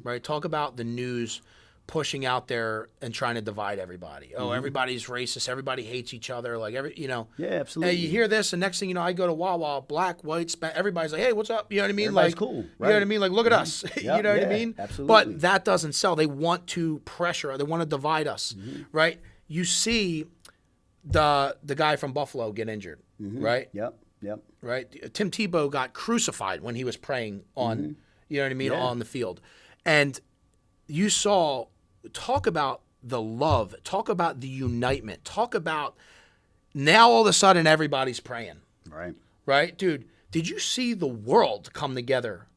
right? Talk about the news pushing out there and trying to divide everybody. Oh, everybody's racist. Everybody hates each other. Like
Yeah, absolutely.
You hear this, and next thing you know, I go to Wawa, black, white, everybody's like, hey, what's up? You know what I mean?
Everybody's
like,
cool. Right?
You know what I mean? Like, look at us. You know what I mean?
Absolutely.
But that doesn't sell. They want to pressure. They want to divide us, right? You see the guy from Buffalo get injured, right?
Yep.
Right? Tim Tebow got crucified when he was praying on, you know what I mean, on the field. And you saw, talk about the love, talk about the unitement, talk about now all of a sudden everybody's praying. Right? Dude, did you see the world come together?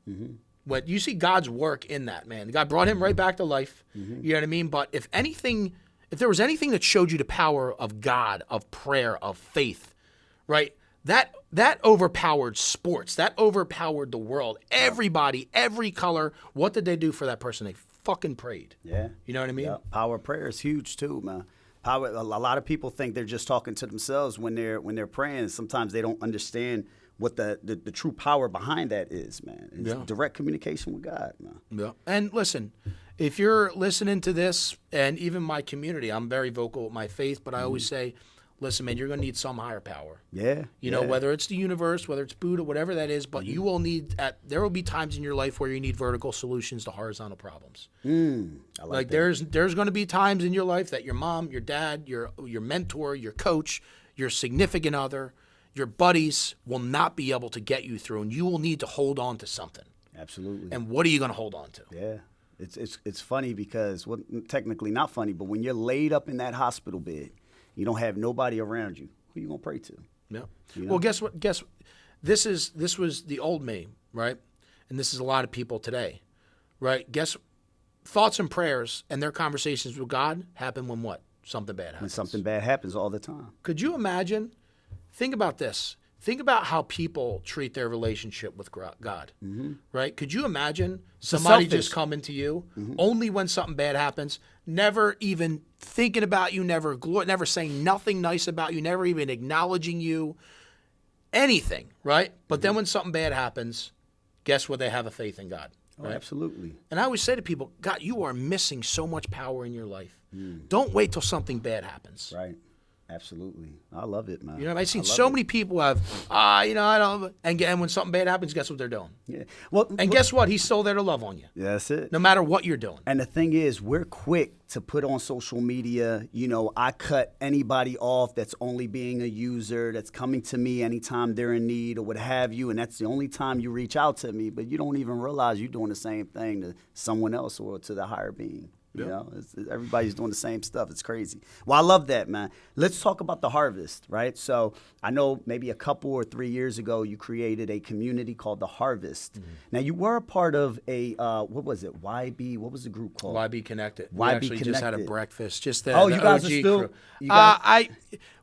When you see God's work in that, man. God brought him right back to life. You know what I mean? But if there was anything that showed you the power of God, of prayer, of faith, right? That overpowered sports. That overpowered the world. Everybody, every color. What did they do for that person? They fucking prayed.
Yeah.
You know what I mean?
Yeah. Power of prayer is huge too, man. Power. A lot of people think they're just talking to themselves when they're praying. Sometimes they don't understand what the true power behind that is, man. It's direct communication with God, man.
Yeah. And listen, if you're listening to this, and even my community, I'm very vocal with my faith, but I always say, listen, man, you're going to need some higher power.
Yeah.
You know, whether it's the universe, whether it's Buddha, whatever that is, but you will need, there will be times in your life where you need vertical solutions to horizontal problems.
I like that.
There's going to be times in your life that your mom, your dad, your mentor, your coach, your significant other, your buddies will not be able to get you through, and you will need to hold on to something.
Absolutely.
And what are you going to hold on to?
Yeah. It's funny because, well, technically not funny, but when you're laid up in that hospital bed, you don't have nobody around you. Who you gonna pray to?
Yeah.
You know?
Well, guess what? This was the old me, right? And this is a lot of people today, right? Thoughts and prayers and their conversations with God happen when what? Something bad happens.
When something bad happens all the time.
Could you imagine? Think about this. Think about how people treat their relationship with God, right? Could you imagine somebody just coming to you only when something bad happens, never even thinking about you, never saying nothing nice about you, never even acknowledging you, anything, right? But then when something bad happens, guess what? They have a faith in God. Right?
Oh, absolutely.
And I always say to people, God, you are missing so much power in your life. Don't wait till something bad happens.
Right. Absolutely. I love it, man.
You know, I've seen so many people have, I don't, and when something bad happens, guess what they're doing?
Yeah. Well,
and guess what? He's still there to love on you.
That's it.
No matter what you're doing.
And the thing is, we're quick to put on social media, I cut anybody off that's only being a user, that's coming to me anytime they're in need or what have you, and that's the only time you reach out to me, but you don't even realize you're doing the same thing to someone else or to the higher being. Everybody's doing the same stuff. It's crazy. Well, I love that, man. Let's talk about the harvest, right? So I know maybe a couple or 3 years ago, you created a community called The Harvest. Now, you were a part of a, what was it, YB? What was the group called?
YB Connected.
YB
we actually just had a
Connected.
breakfast. Just
Oh,
the
you guys
OG
are still?
crew.
You guys,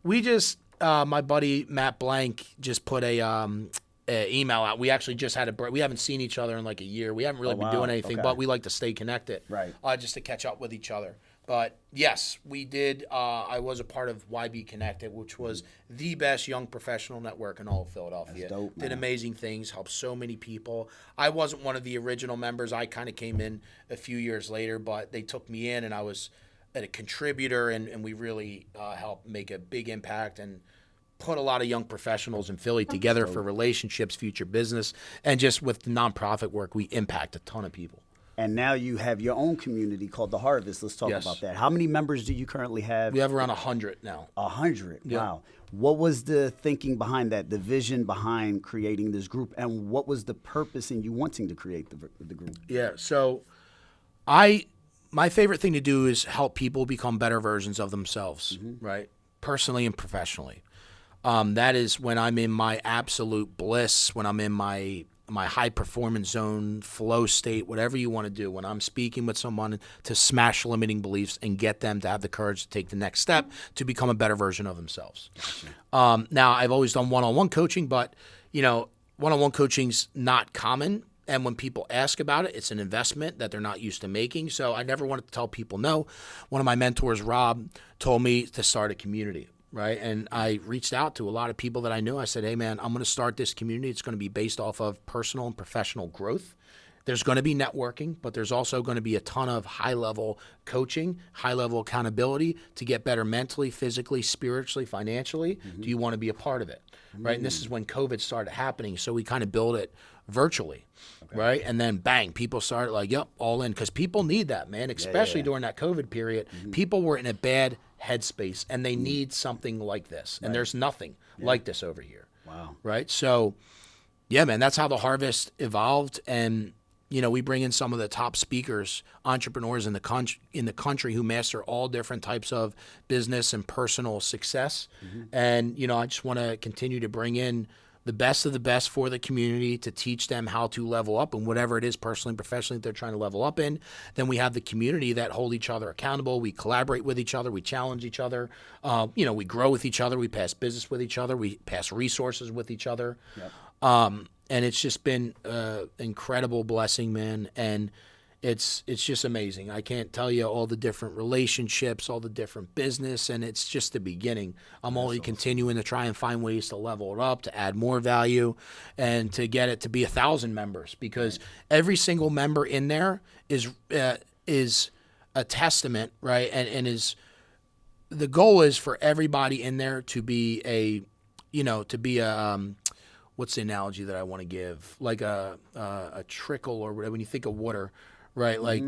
We just, my buddy Matt Blank just put a email out. We actually just had we haven't seen each other in like a year. We haven't really been doing anything, but we like to stay connected.
Right.
Just to catch up with each other. But yes, we did. I was a part of YB Connected, which was the best young professional network in all of Philadelphia.
That's dope, man.
Did amazing things, helped so many people. I wasn't one of the original members. I kind of came in a few years later, but they took me in, and I was a contributor, and we really helped make a big impact and put a lot of young professionals in Philly together for relationships, future business, and just with the nonprofit work, we impact a ton of people.
And now you have your own community called The Harvest. Let's talk about that. How many members do you currently have?
We have around 100 now.
100.
Yeah.
Wow. What was the thinking behind that, the vision behind creating this group, and what was the purpose in you wanting to create the group?
Yeah, so my favorite thing to do is help people become better versions of themselves, right? Personally and professionally. That is when I'm in my absolute bliss, when I'm in my high performance zone, flow state, whatever you want to do, when I'm speaking with someone to smash limiting beliefs and get them to have the courage to take the next step to become a better version of themselves. Now, I've always done one-on-one coaching, but, one-on-one coaching's not common. And when people ask about it, it's an investment that they're not used to making. So I never wanted to tell people no. One of my mentors, Rob, told me to start a community. Right. And I reached out to a lot of people that I knew. I said, hey, man, I'm going to start this community. It's going to be based off of personal and professional growth. There's going to be networking, but there's also going to be a ton of high-level coaching, high-level accountability to get better mentally, physically, spiritually, financially. Do you want to be a part of it? Right. And this is when COVID started happening. So we kind of built it virtually. Right. And then bang, people started like, yep, all in. Because people need that, man, especially during that COVID period. People were in a bad headspace and they need something like this. And there's nothing like this over here.
Wow.
Right. So, yeah, man, that's how the Harvest evolved. And, we bring in some of the top speakers, entrepreneurs in the country who master all different types of business and personal success. And, I just want to continue to bring in the best of the best for the community to teach them how to level up in whatever it is personally and professionally that they're trying to level up in. Then we have the community that hold each other accountable. We collaborate with each other. We challenge each other. We grow with each other. We pass business with each other. We pass resources with each other. And it's just been an incredible blessing, man. And it's just amazing. I can't tell you all the different relationships, all the different business, and it's just the beginning. I'm only continuing to try and find ways to level it up, to add more value, and to get it to be 1,000 members, because every single member in there is a testament, right? And is the goal is for everybody in there to be what's the analogy that I want to give? Like a trickle, or whatever. When you think of water, right? Like,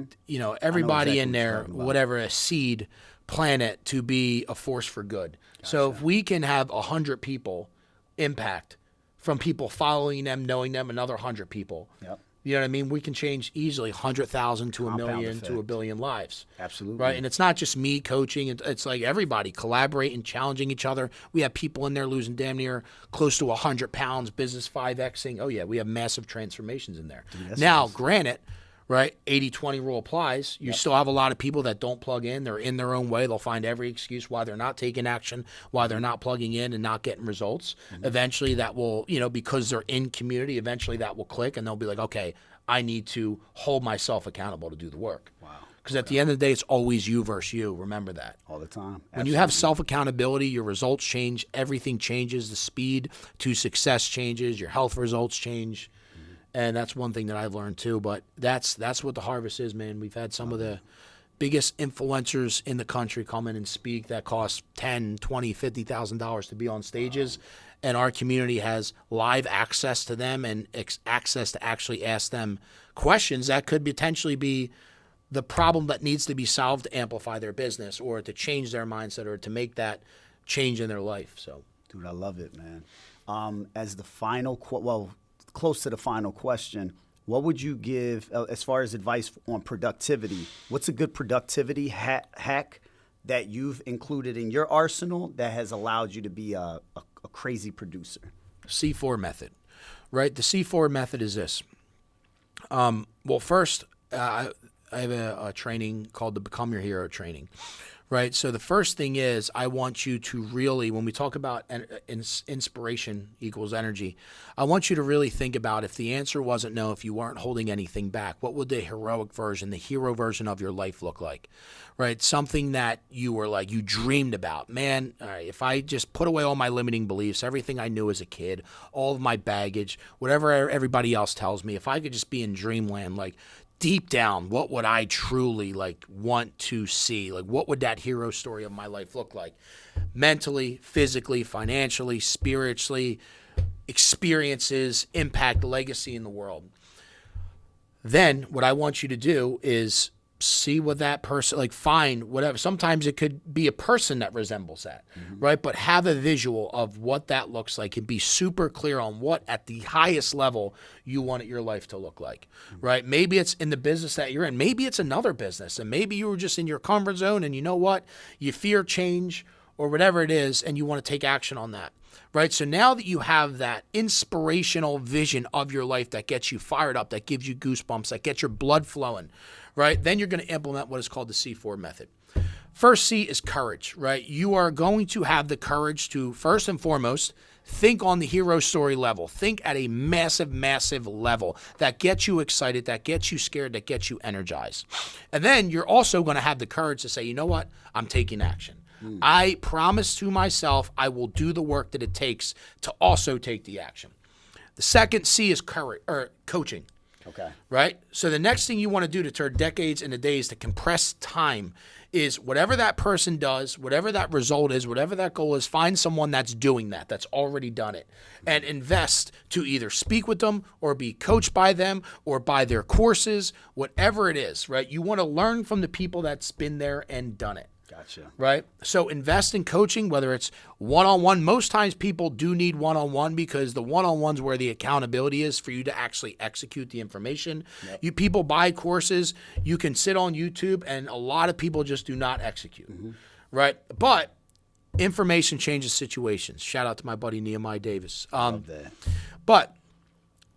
everybody in there, whatever, a seed planet to be a force for good. Gotcha. So if we can have 100 people impact from people following them, knowing them, another 100 people.
Yep.
You know what I mean? We can change easily 100,000 to
Compound
1 million
effect.
to 1 billion lives.
Absolutely.
Right? And it's not just me coaching. It's like everybody collaborating, challenging each other. We have people in there losing damn near close to 100 pounds, business 5Xing. Oh, yeah, we have massive transformations in there. Now, granted, right, 80-20 rule applies. You still have a lot of people that don't plug in. They're in their own way. They'll find every excuse why they're not taking action, why they're not plugging in and not getting results. Eventually that will, because they're in community, eventually that will click, and they'll be like, okay, I need to hold myself accountable to do the work.
Wow.
Because at the end of the day, it's always you versus you. Remember that.
All the time.
When you have self-accountability, your results change. Everything changes. The speed to success changes. Your health results change. And that's one thing that I've learned too. But that's what the harvest is, man. We've had some of the biggest influencers in the country come in and speak that cost $10,000, $20,000, $50,000 to be on stages. Wow. And our community has live access to them and access to actually ask them questions that could potentially be the problem that needs to be solved to amplify their business, or to change their mindset, or to make that change in their life. So,
dude, I love it, man. As the final, close to the final question, what would you give as far as advice on productivity? What's a good productivity hack that you've included in your arsenal that has allowed you to be a crazy producer?
C4 method, right? The C4 method is this. Well, first, I have a training called the Become Your Hero training, right? So the first thing is, I want you to really, when we talk about inspiration equals energy, I want you to really think about, if the answer wasn't no, if you weren't holding anything back, what would the heroic version, the hero version of your life look like, right? Something that you were like, you dreamed about. Man, all right, if I just put away all my limiting beliefs, everything I knew as a kid, all of my baggage, whatever everybody else tells me, if I could just be in dreamland, like, deep down, what would I truly want to see? Like, what would that hero story of my life look like? Mentally, physically, financially, spiritually, experiences, impact, legacy in the world. Then what I want you to do is see what that person, find whatever. Sometimes it could be a person that resembles that, right? But have a visual of what that looks like and be super clear on what at the highest level you want your life to look like, right? Maybe it's in the business that you're in. Maybe it's another business, and maybe you were just in your comfort zone, and you know what? You fear change or whatever it is, and you want to take action on that. Right? So now that you have that inspirational vision of your life that gets you fired up, that gives you goosebumps, that gets your blood flowing, right? Then you're going to implement what is called the C4 method. First C is courage, right? You are going to have the courage to, first and foremost, think on the hero story level. Think at a massive, massive level that gets you excited, that gets you scared, that gets you energized. And then you're also going to have the courage to say, you know what? I'm taking action. I promise to myself I will do the work that it takes to also take the action. The second C is coaching.
Okay.
Right? So the next thing you want to do to turn decades into days, to compress time, is whatever that person does, whatever that result is, whatever that goal is, find someone that's doing that, that's already done it, and invest to either speak with them or be coached by them or buy their courses, whatever it is, right? You want to learn from the people that's been there and done it.
Gotcha.
Right? So invest in coaching, whether it's one-on-one. Most times people do need one-on-one, because the one-on-one's where the accountability is for you to actually execute the information. Yep. You people buy courses. You can sit on YouTube, and a lot of people just do not execute. Right? But information changes situations. Shout out to my buddy Nehemiah Davis.
Love that.
But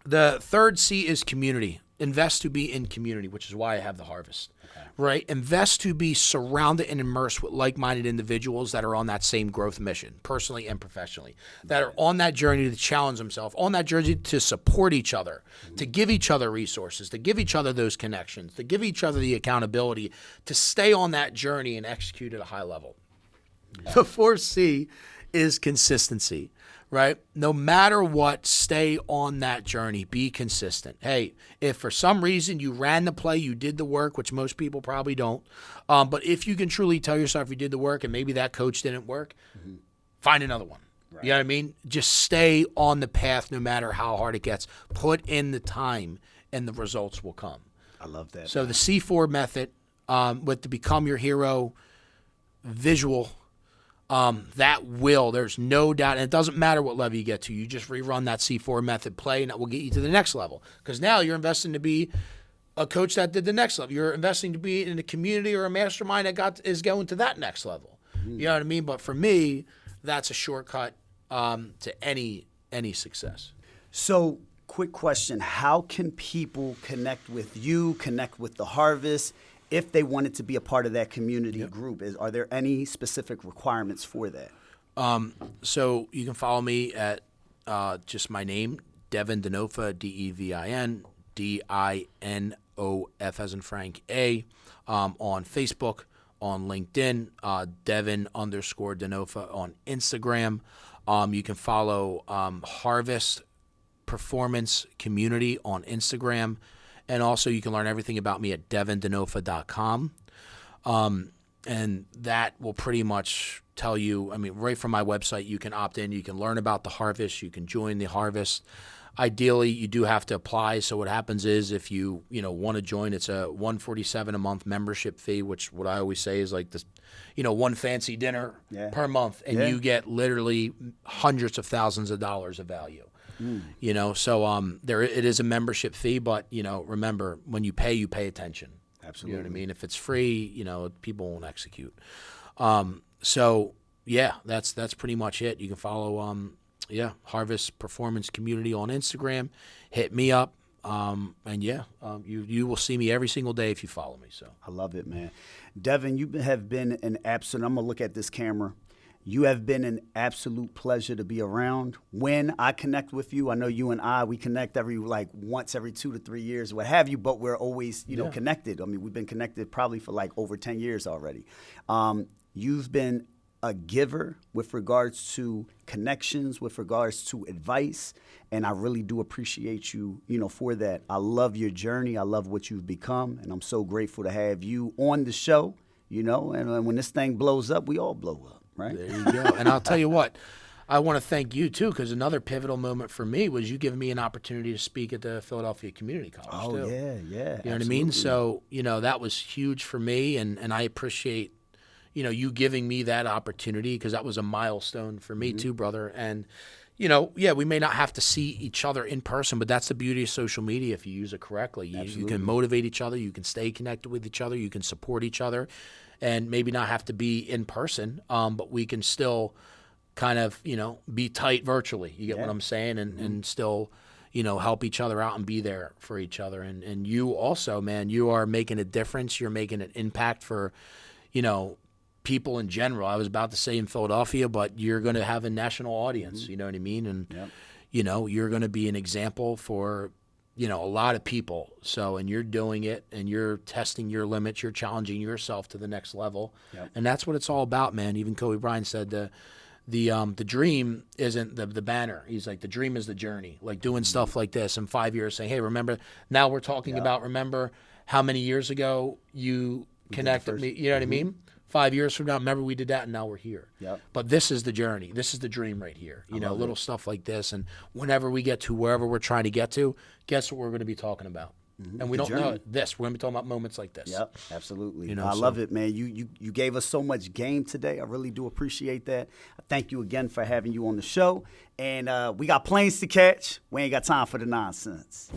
the third C is community. invest to be in community, which is why I have the harvest, right? Invest to be surrounded and immersed with like-minded individuals that are on that same growth mission, personally and professionally, that are on that journey to challenge themselves, on that journey to support each other, to give each other resources, to give each other those connections, to give each other the accountability, to stay on that journey and execute at a high level. The 4C is consistency, right? No matter what, stay on that journey. Be consistent. Hey, if for some reason you ran the play, you did the work, which most people probably don't, but if you can truly tell yourself you did the work and maybe that coach didn't work, find another one. Right. You know what I mean? Just stay on the path no matter how hard it gets. Put in the time and the results will come.
I love that.
So the C4 method with the Become Your Hero visual, there's no doubt, and it doesn't matter what level you get to, you just rerun that C4 method play, and that will get you to the next level. Because now you're investing to be a coach that did the next level. You're investing to be in a community or a mastermind that is going to that next level. You know what I mean? But for me, that's a shortcut to any success.
So, quick question: how can people connect with you, connect with the Harvest, if they wanted to be a part of that community group? Are there any specific requirements for that?
So you can follow me at just my name, Devin Dinofa, Devin Dinof as in Frank A, on Facebook, on LinkedIn, Devin_Dinofa on Instagram. You can follow Harvest Performance Community on Instagram. And also you can learn everything about me at devindinofa.com. And that will pretty much tell you, I mean, right from my website, you can opt in, you can learn about the Harvest, you can join the Harvest. Ideally, you do have to apply. So what happens is if you want to join, it's a $147 a month membership fee, which what I always say is like this, one fancy dinner per month. And you get literally hundreds of thousands of dollars of value. So it is a membership fee, but remember, when you pay attention.
Absolutely.
You know what I mean? If it's free, people won't execute. That's pretty much it. You can follow Harvest Performance Community on Instagram. Hit me up. You will see me every single day if you follow me. So
I love it, man. Devin, you have been an absolute. I'm gonna look at this camera. You have been an absolute pleasure to be around. When I connect with you, I know you and we connect once every 2 to 3 years, what have you, but we're always, connected. I mean, we've been connected probably for over 10 years already. You've been a giver with regards to connections, with regards to advice, and I really do appreciate you, for that. I love your journey. I love what you've become, and I'm so grateful to have you on the show, and when this thing blows up, we all blow up. Right.
There you go. And I'll tell you what, I want to thank you, too, because another pivotal moment for me was you giving me an opportunity to speak at the Philadelphia Community College, too.
Yeah.
You know what I mean? So, that was huge for me, and I appreciate, you giving me that opportunity because that was a milestone for me, too, brother. And, we may not have to see each other in person, but that's the beauty of social media if you use it correctly. You can motivate each other. You can stay connected with each other. You can support each other. And maybe not have to be in person, but we can still kind of, be tight virtually. You get what I'm saying? And still, help each other out and be there for each other. And you also, man, you are making a difference. You're making an impact for, people in general. I was about to say in Philadelphia, but you're going to have a national audience. You know what I mean? And, you're going to be an example for a lot of people. So, and you're doing it and you're testing your limits, you're challenging yourself to the next level. And that's what it's all about, man. Even Kobe Bryant said the dream isn't the banner. He's like, the dream is the journey, like doing stuff like this in 5 years saying, hey, remember, now we're talking about, remember how many years ago you connected me, you know what I mean? 5 years from now, remember we did that and now we're here. But this is the journey. This is the dream right here. Little stuff like this. And whenever we get to wherever we're trying to get to, guess what we're going to be talking about? And we don't know this. We're going to be talking about moments like this.
Yep, absolutely. I love it, man. You gave us so much game today. I really do appreciate that. I thank you again for having you on the show. And we got planes to catch. We ain't got time for the nonsense.